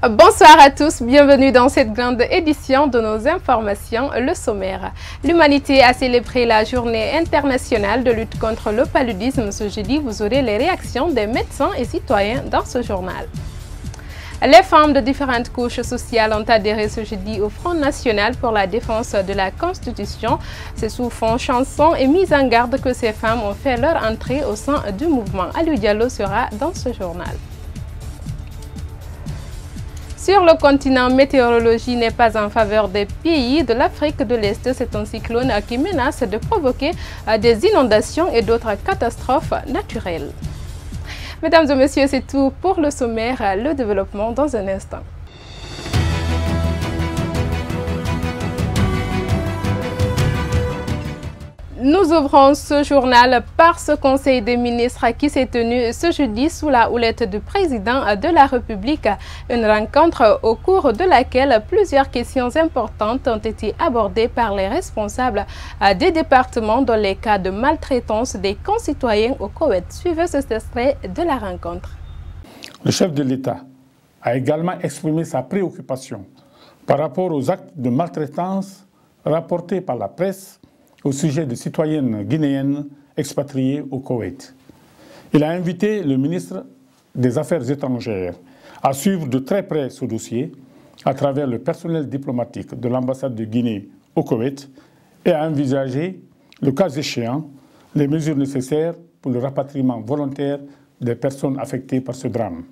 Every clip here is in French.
Bonsoir à tous, bienvenue dans cette grande édition de nos informations, le sommaire. L'humanité a célébré la journée internationale de lutte contre le paludisme ce jeudi. Vous aurez les réactions des médecins et citoyens dans ce journal. Les femmes de différentes couches sociales ont adhéré ce jeudi au Front National pour la défense de la Constitution. C'est sous fond chanson et mise en garde que ces femmes ont fait leur entrée au sein du mouvement. Aliou Diallo sera dans ce journal. Sur le continent, météorologie n'est pas en faveur des pays de l'Afrique de l'Est. C'est un cyclone qui menace de provoquer des inondations et d'autres catastrophes naturelles. Mesdames et messieurs, c'est tout pour le sommaire. Le développement dans un instant. Nous ouvrons ce journal par ce Conseil des ministres qui s'est tenu ce jeudi sous la houlette du président de la République. Une rencontre au cours de laquelle plusieurs questions importantes ont été abordées par les responsables des départements dans les cas de maltraitance des concitoyens au Koweït. Suivez ce extrait de la rencontre. Le chef de l'État a également exprimé sa préoccupation par rapport aux actes de maltraitance rapportés par la presse au sujet de citoyennes guinéennes expatriées au Koweït. Il a invité le ministre des Affaires étrangères à suivre de très près ce dossier à travers le personnel diplomatique de l'ambassade de Guinée au Koweït et à envisager, le cas échéant, les mesures nécessaires pour le rapatriement volontaire des personnes affectées par ce drame.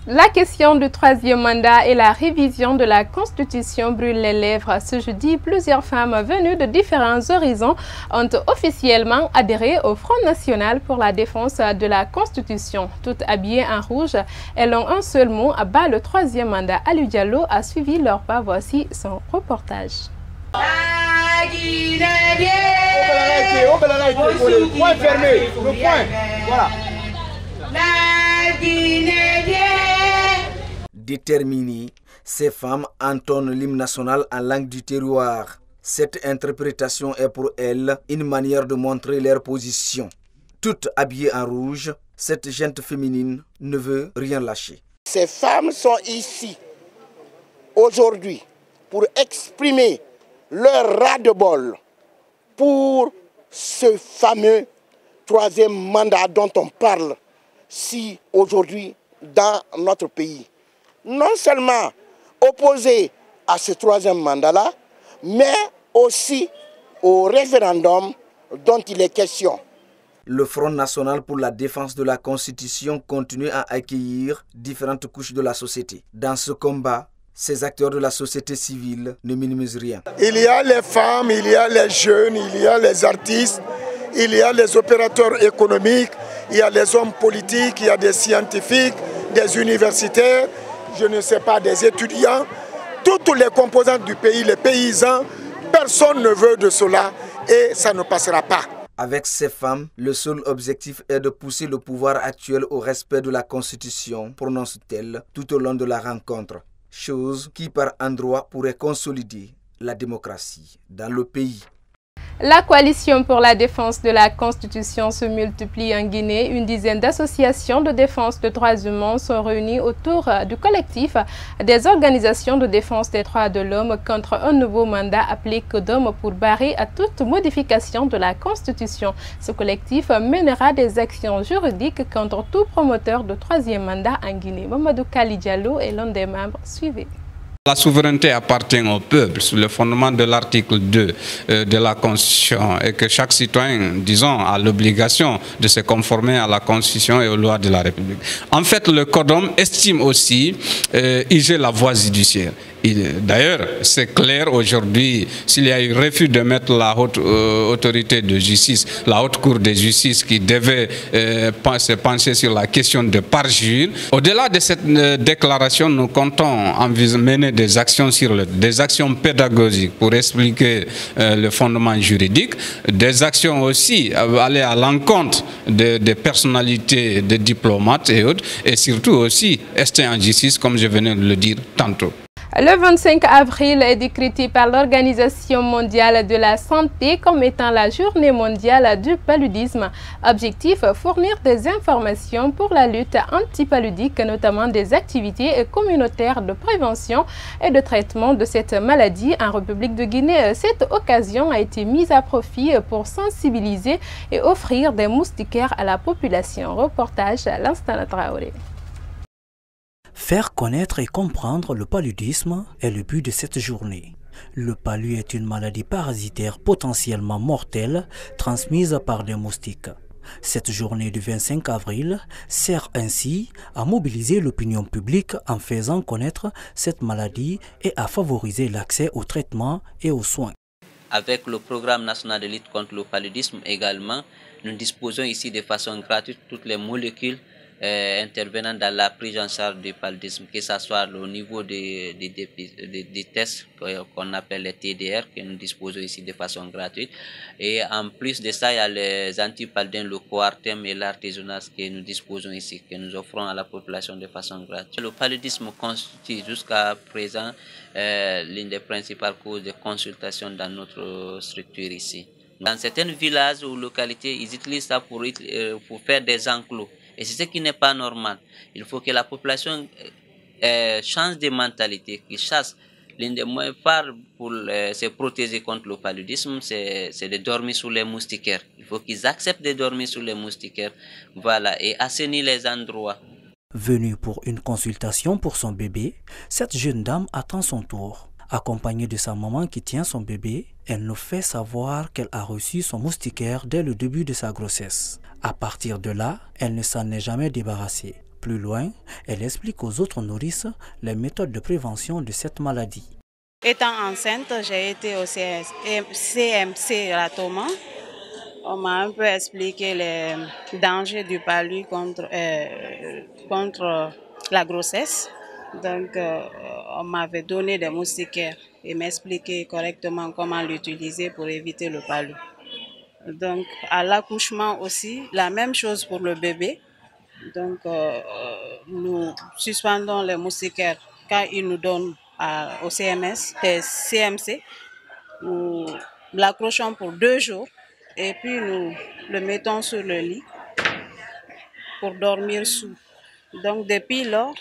La question du troisième mandat et la révision de la Constitution brûle les lèvres. Ce jeudi, plusieurs femmes venues de différents horizons ont officiellement adhéré au Front National pour la défense de la Constitution. Toutes habillées en rouge, elles ont un seul mot, à bas le troisième mandat. Aliou Diallo a suivi leur pas. Voici son reportage. La Guinée, le point fermé, le point, voilà. La Guinée. Déterminées, ces femmes entonnent l'hymne national en langue du terroir. Cette interprétation est pour elles une manière de montrer leur position. Toutes habillées en rouge, cette gente féminine ne veut rien lâcher. Ces femmes sont ici aujourd'hui pour exprimer leur ras-de-bol pour ce fameux troisième mandat dont on parle si aujourd'hui dans notre pays. Non seulement opposé à ce troisième mandat-là, mais aussi au référendum dont il est question. Le Front National pour la défense de la Constitution continue à accueillir différentes couches de la société. Dans ce combat, ces acteurs de la société civile ne minimisent rien. Il y a les femmes, il y a les jeunes, il y a les artistes, il y a les opérateurs économiques, il y a les hommes politiques, il y a des scientifiques, des universitaires, je ne sais pas, des étudiants, toutes les composantes du pays, les paysans, personne ne veut de cela et ça ne passera pas. Avec ces femmes, le seul objectif est de pousser le pouvoir actuel au respect de la Constitution, prononce-t-elle tout au long de la rencontre. Chose qui par endroits pourrait consolider la démocratie dans le pays. La coalition pour la défense de la Constitution se multiplie en Guinée. Une dizaine d'associations de défense des droits humains sont réunies autour du collectif des organisations de défense des droits de l'homme contre un nouveau mandat appelé CODOM pour barrer à toute modification de la Constitution. Ce collectif mènera des actions juridiques contre tout promoteur de troisième mandat en Guinée. Mamadou Kali Diallo est l'un des membres. Suivez. La souveraineté appartient au peuple sur le fondement de l'article 2 de la Constitution et que chaque citoyen, disons, a l'obligation de se conformer à la Constitution et aux lois de la République. En fait, le CODOM estime aussi user la voie judiciaire. D'ailleurs, c'est clair aujourd'hui, s'il y a eu refus de mettre la haute autorité de justice, la haute cour de justice qui devait se pencher sur la question de parjure. Au-delà de cette déclaration, nous comptons mener des actions des actions pédagogiques pour expliquer le fondement juridique, des actions aussi aller à l'encontre des personnalités, des diplomates et autres, et surtout aussi rester en justice, comme je venais de le dire tantôt. Le 25 avril est décrété par l'Organisation mondiale de la santé comme étant la journée mondiale du paludisme. Objectif, fournir des informations pour la lutte antipaludique, notamment des activités communautaires de prévention et de traitement de cette maladie en République de Guinée. Cette occasion a été mise à profit pour sensibiliser et offrir des moustiquaires à la population. Reportage Lansana Traoré. Faire connaître et comprendre le paludisme est le but de cette journée. Le palu est une maladie parasitaire potentiellement mortelle transmise par des moustiques. Cette journée du 25 avril sert ainsi à mobiliser l'opinion publique en faisant connaître cette maladie et à favoriser l'accès au traitement et aux soins. Avec le programme national de lutte contre le paludisme également, nous disposons ici de façon gratuite toutes les molécules intervenant dans la prise en charge du paludisme, que ce soit au niveau des tests qu'on appelle les TDR, que nous disposons ici de façon gratuite. Et en plus de ça, il y a les antipaludins, le coartem et l'artésunate que nous disposons ici, que nous offrons à la population de façon gratuite. Le paludisme constitue jusqu'à présent l'une des principales causes de consultation dans notre structure ici. Dans certains villages ou localités, ils utilisent ça pour faire des enclos. Et c'est ce qui n'est pas normal. Il faut que la population change de mentalité, qu'ils chassent. L'un des moyens phares pour se protéger contre le paludisme, c'est de dormir sous les moustiquaires. Il faut qu'ils acceptent de dormir sous les moustiquaires, voilà, et assainir les endroits. Venue pour une consultation pour son bébé, cette jeune dame attend son tour. Accompagnée de sa maman qui tient son bébé, elle nous fait savoir qu'elle a reçu son moustiquaire dès le début de sa grossesse. À partir de là, elle ne s'en est jamais débarrassée. Plus loin, elle explique aux autres nourrices les méthodes de prévention de cette maladie. Étant enceinte, j'ai été au CMC Ratoma. On m'a un peu expliqué les dangers du palu contre la grossesse. Donc, on m'avait donné des moustiquaires et m'expliqué correctement comment l'utiliser pour éviter le palu. Donc, à l'accouchement aussi, la même chose pour le bébé. Donc, nous suspendons les moustiquaires quand ils nous donnent au CMC. Nous l'accrochons pour 2 jours et puis nous le mettons sur le lit pour dormir sous. Donc, depuis lors,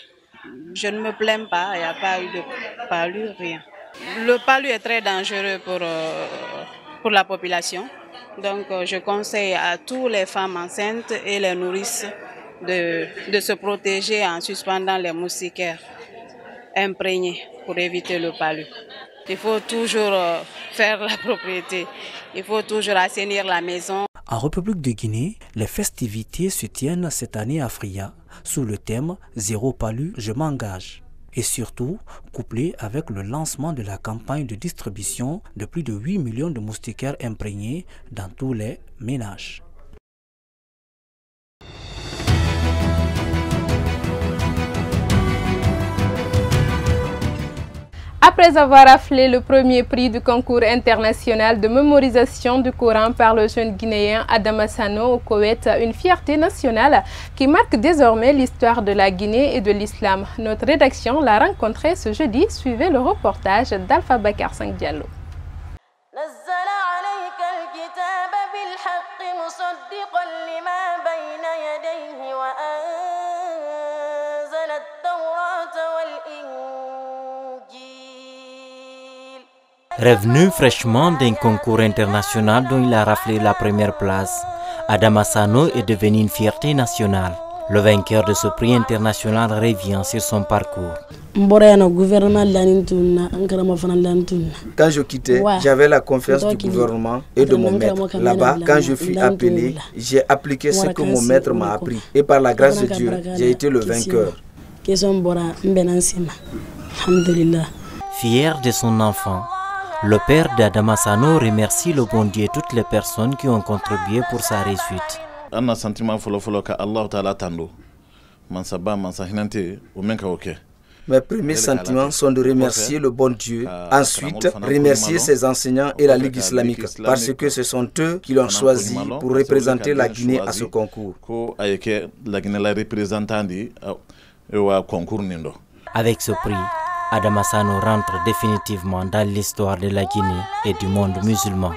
je ne me plains pas, il n'y a pas eu de palu, rien. Le palu est très dangereux pour la population. Donc, je conseille à toutes les femmes enceintes et les nourrices de se protéger en suspendant les moustiquaires imprégnés pour éviter le palu. Il faut toujours faire la propriété, il faut toujours assainir la maison. En République de Guinée, les festivités se tiennent cette année à Fria sous le thème « Zéro palu, je m'engage » et surtout couplé avec le lancement de la campagne de distribution de plus de 8 millions de moustiquaires imprégnés dans tous les ménages. Après avoir afflé le premier prix du concours international de mémorisation du Coran par le jeune Guinéen Adama Sano au Koweït, une fierté nationale qui marque désormais l'histoire de la Guinée et de l'islam. Notre rédaction l'a rencontré ce jeudi. Suivez le reportage d'Alpha Bakar Sang Diallo. Revenu fraîchement d'un concours international dont il a raflé la première place, Adama Sano est devenu une fierté nationale. Le vainqueur de ce prix international revient sur son parcours. Quand je quittais, j'avais la confiance du gouvernement et de mon maître. Là-bas, quand je fus appelé, j'ai appliqué ce que mon maître m'a appris. Et par la grâce de Dieu, j'ai été le vainqueur. Fier de son enfant, le père d'Adama Sano remercie le bon Dieu et toutes les personnes qui ont contribué pour sa réussite. Mes premiers sentiments sont de remercier le bon Dieu, ensuite remercier ses enseignants et la Ligue islamique, parce que ce sont eux qui l'ont choisi pour représenter la Guinée à ce concours. Avec ce prix, Adama Sano rentre définitivement dans l'histoire de la Guinée et du monde musulman.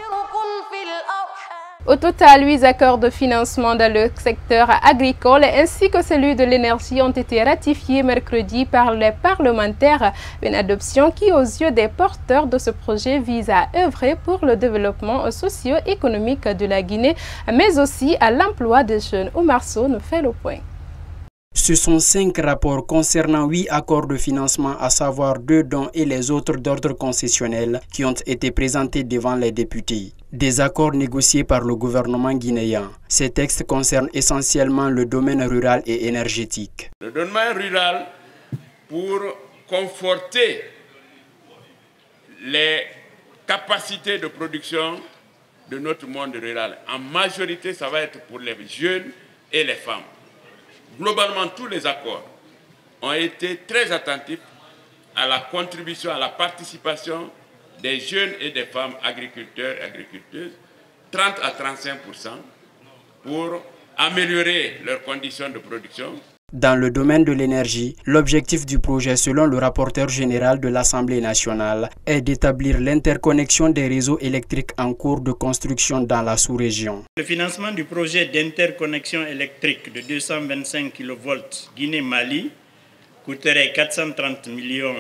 Au total, 8 accords de financement dans le secteur agricole ainsi que celui de l'énergie ont été ratifiés mercredi par les parlementaires. Une adoption qui, aux yeux des porteurs de ce projet, vise à œuvrer pour le développement socio-économique de la Guinée, mais aussi à l'emploi des jeunes. Oumar Sow nous fait le point. Ce sont 5 rapports concernant 8 accords de financement, à savoir 2 dons et les autres d'ordre concessionnel, qui ont été présentés devant les députés. Des accords négociés par le gouvernement guinéen. Ces textes concernent essentiellement le domaine rural et énergétique. Le domaine rural pour conforter les capacités de production de notre monde rural. En majorité, ça va être pour les jeunes et les femmes. Globalement, tous les accords ont été très attentifs à la contribution, à la participation des jeunes et des femmes agriculteurs et agriculteuses, 30 à 35%, pour améliorer leurs conditions de production. Dans le domaine de l'énergie, l'objectif du projet, selon le rapporteur général de l'Assemblée nationale, est d'établir l'interconnexion des réseaux électriques en cours de construction dans la sous-région. Le financement du projet d'interconnexion électrique de 225 kV Guinée-Mali coûterait 430 millions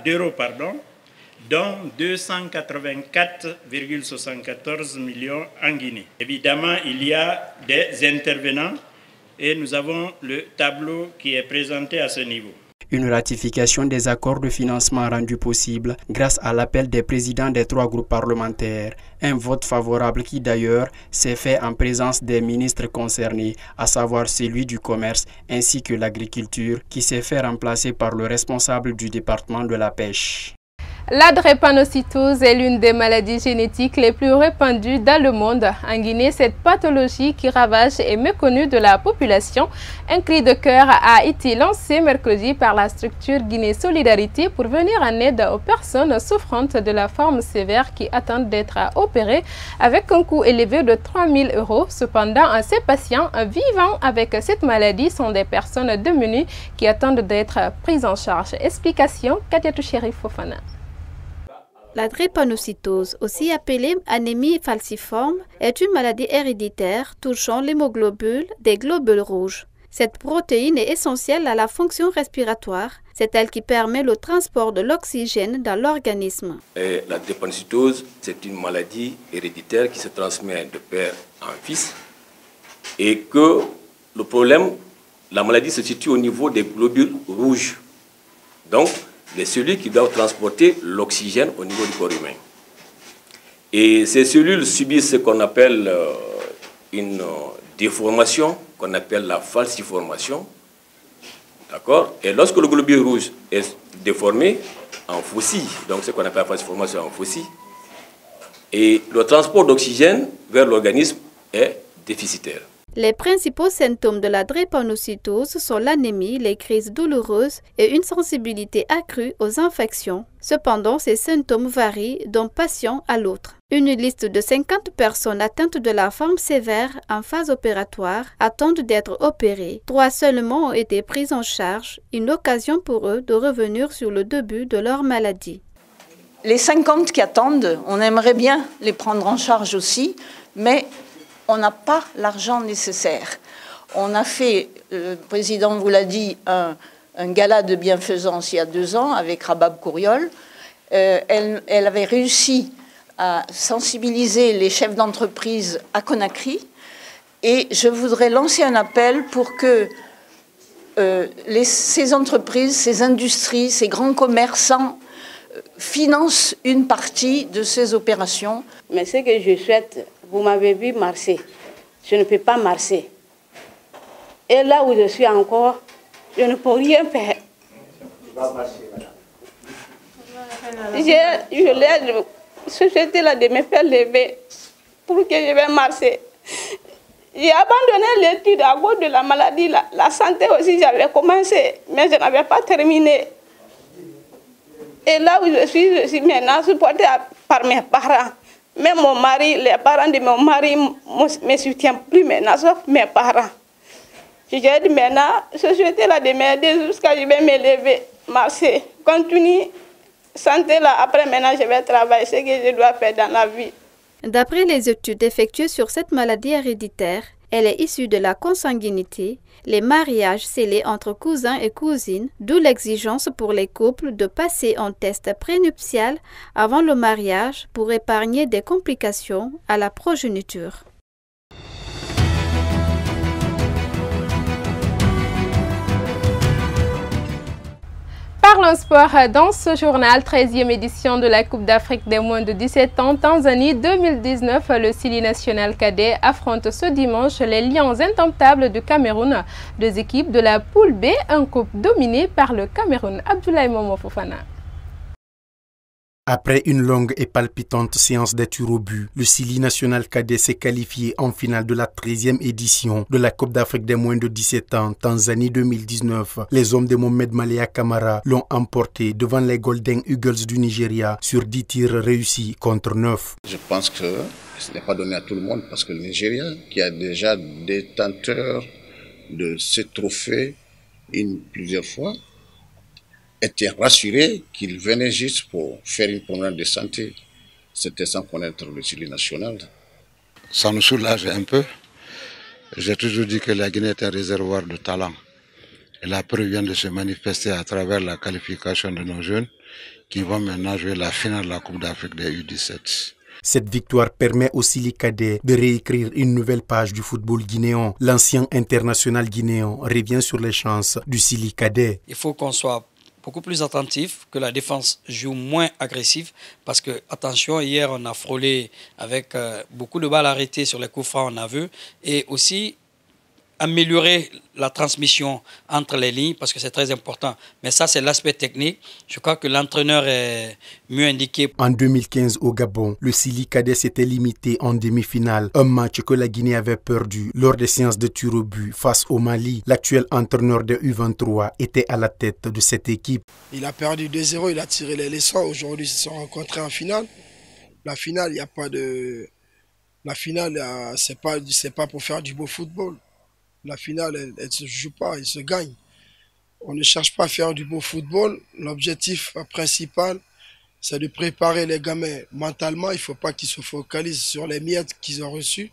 d'euros, dont 284,74 millions en Guinée. Évidemment, il y a des intervenants et nous avons le tableau qui est présenté à ce niveau. Une ratification des accords de financement rendue possible grâce à l'appel des présidents des 3 groupes parlementaires. Un vote favorable qui d'ailleurs s'est fait en présence des ministres concernés, à savoir celui du commerce ainsi que l'agriculture, qui s'est fait remplacer par le responsable du département de la pêche. La drépanocytose est l'une des maladies génétiques les plus répandues dans le monde. En Guinée, cette pathologie qui ravage est méconnue de la population. Un cri de cœur a été lancé mercredi par la structure Guinée Solidarité pour venir en aide aux personnes souffrantes de la forme sévère qui attendent d'être opérées avec un coût élevé de 3 000 €. Cependant, ces patients vivant avec cette maladie sont des personnes démunies qui attendent d'être prises en charge. Explication, Kadiatou Chérif Fofana. La drépanocytose, aussi appelée anémie falciforme, est une maladie héréditaire touchant l'hémoglobule des globules rouges. Cette protéine est essentielle à la fonction respiratoire. C'est elle qui permet le transport de l'oxygène dans l'organisme. La drépanocytose, c'est une maladie héréditaire qui se transmet de père en fils. Et que le problème, la maladie se situe au niveau des globules rouges. Donc, les cellules qui doivent transporter l'oxygène au niveau du corps humain. Et ces cellules subissent ce qu'on appelle une déformation, qu'on appelle la falciformation. D'accord? Et lorsque le globule rouge est déformé en faucille, donc ce qu'on appelle la falciformation en faucille, et le transport d'oxygène vers l'organisme est déficitaire. Les principaux symptômes de la drépanocytose sont l'anémie, les crises douloureuses et une sensibilité accrue aux infections. Cependant, ces symptômes varient d'un patient à l'autre. Une liste de 50 personnes atteintes de la forme sévère en phase opératoire attendent d'être opérées. 3 seulement ont été prises en charge, une occasion pour eux de revenir sur le début de leur maladie. Les 50 qui attendent, on aimerait bien les prendre en charge aussi, mais on n'a pas l'argent nécessaire. On a fait, le président vous l'a dit, un gala de bienfaisance il y a 2 ans avec Rabab Kouriol. Elle avait réussi à sensibiliser les chefs d'entreprise à Conakry. Et je voudrais lancer un appel pour que ces entreprises, ces industries, ces grands commerçants financent une partie de ces opérations. Mais ce que je souhaite, vous m'avez vu marcher, je ne peux pas marcher. Et là où je suis encore, je ne peux rien faire. Je l'aide, société là de me faire lever pour que je vais marcher. J'ai abandonné l'étude à cause de la maladie. La santé aussi, j'avais commencé, mais je n'avais pas terminé. Et là où je suis maintenant supportée par mes parents. Même mon mari, les parents de mon mari ne me soutiennent plus maintenant, sauf mes parents. J'ai dit maintenant, je souhaitais la de m'aider jusqu'à ce que je vais me lever, marcher. Continue, santé là, après maintenant je vais travailler, ce que je dois faire dans la vie. D'après les études effectuées sur cette maladie héréditaire, elle est issue de la consanguinité, les mariages scellés entre cousins et cousines, d'où l'exigence pour les couples de passer un test prénuptial avant le mariage pour épargner des complications à la progéniture. Parlons sport dans ce journal, 13e édition de la Coupe d'Afrique des moins de 17 ans, Tanzanie 2019. Le Sili national cadet affronte ce dimanche les Lions indomptables du Cameroun. Deux équipes de la poule B, un coupe dominé par le Cameroun. Abdoulaye Momo Fofana. Après une longue et palpitante séance des tirs au but, le Sili national cadet s'est qualifié en finale de la 13e édition de la Coupe d'Afrique des moins de 17 ans, Tanzanie 2019. Les hommes de Mohamed Malea Kamara l'ont emporté devant les Golden Eagles du Nigeria sur 10 tirs réussis contre 9. Je pense que ce n'est pas donné à tout le monde parce que le Nigeria, qui a déjà détenteur de ce trophée plusieurs fois, était rassuré qu'il venait juste pour faire une promenade de santé. C'était sans connaître le Sili national. Ça nous soulage un peu. J'ai toujours dit que la Guinée est un réservoir de talent. Et la preuve vient de se manifester à travers la qualification de nos jeunes qui vont maintenant jouer la finale de la Coupe d'Afrique des U17. Cette victoire permet au Sili cadet de réécrire une nouvelle page du football guinéen. L'ancien international guinéen revient sur les chances du Sili cadet. Il faut qu'on soit beaucoup plus attentif, que la défense joue moins agressive parce que, attention, hier on a frôlé avec beaucoup de balles arrêtées sur les coups francs, on a vu, et aussi améliorer la transmission entre les lignes parce que c'est très important. Mais ça, c'est l'aspect technique. Je crois que l'entraîneur est mieux indiqué. En 2015, au Gabon, le Sili cadet s'était limité en demi-finale. Un match que la Guinée avait perdu lors des séances de tir au but face au Mali. L'actuel entraîneur de U23 était à la tête de cette équipe. Il a perdu 2-0, il a tiré les leçons. Aujourd'hui, ils se sont rencontrés en finale. La finale, il n'y a pas de... La finale, c'est pas pour faire du beau football. La finale, elle ne se joue pas, elle se gagne. On ne cherche pas à faire du beau football. L'objectif principal, c'est de préparer les gamins mentalement. Il ne faut pas qu'ils se focalisent sur les miettes qu'ils ont reçues.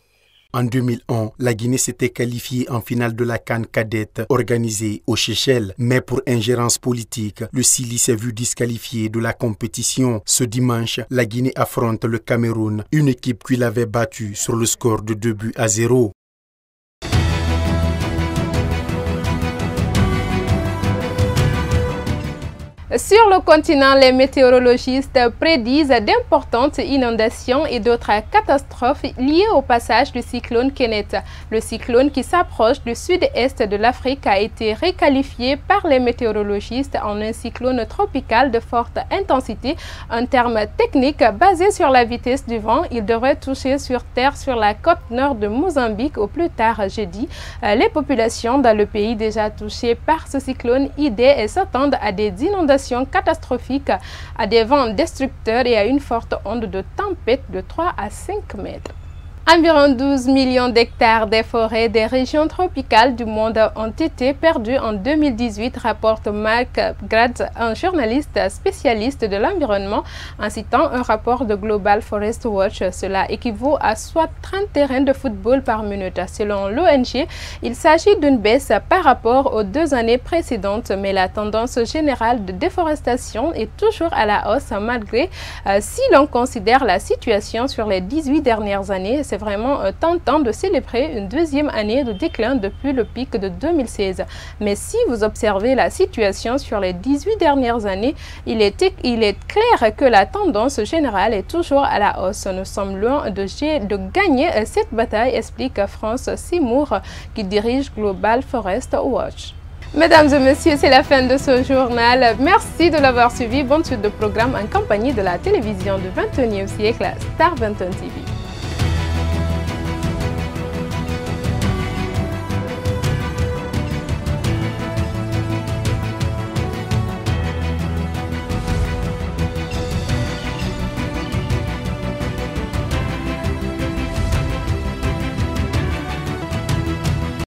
En 2001, la Guinée s'était qualifiée en finale de la CAN cadette organisée aux Seychelles. Mais pour ingérence politique, le Sili s'est vu disqualifié de la compétition. Ce dimanche, la Guinée affronte le Cameroun, une équipe qui l'avait battue sur le score de 2-0. Sur le continent, les météorologistes prédisent d'importantes inondations et d'autres catastrophes liées au passage du cyclone Kenneth. Le cyclone qui s'approche du sud-est de l'Afrique a été requalifié par les météorologistes en un cyclone tropical de forte intensité. Un terme technique basé sur la vitesse du vent, il devrait toucher sur terre sur la côte nord de Mozambique au plus tard jeudi. Les populations dans le pays déjà touchées par ce cyclone Idai s'attendent à des inondations catastrophiques, à des vents destructeurs et à une forte onde de tempête de 3 à 5 mètres. Environ 12 millions d'hectares des forêts des régions tropicales du monde ont été perdus en 2018, rapporte Mark Gratz, un journaliste spécialiste de l'environnement, en citant un rapport de Global Forest Watch. Cela équivaut à soit 30 terrains de football par minute. Selon l'ONG, il s'agit d'une baisse par rapport aux 2 années précédentes, mais la tendance générale de déforestation est toujours à la hausse malgré, si l'on considère la situation sur les 18 dernières années. C'est vraiment tentant de célébrer une 2e année de déclin depuis le pic de 2016. Mais si vous observez la situation sur les 18 dernières années, il est clair que la tendance générale est toujours à la hausse. Nous sommes loin de gagner cette bataille, explique France Seymour, qui dirige Global Forest Watch. Mesdames et messieurs, c'est la fin de ce journal. Merci de l'avoir suivi. Bonne suite de programme en compagnie de la télévision du 21e siècle, Star 21 TV.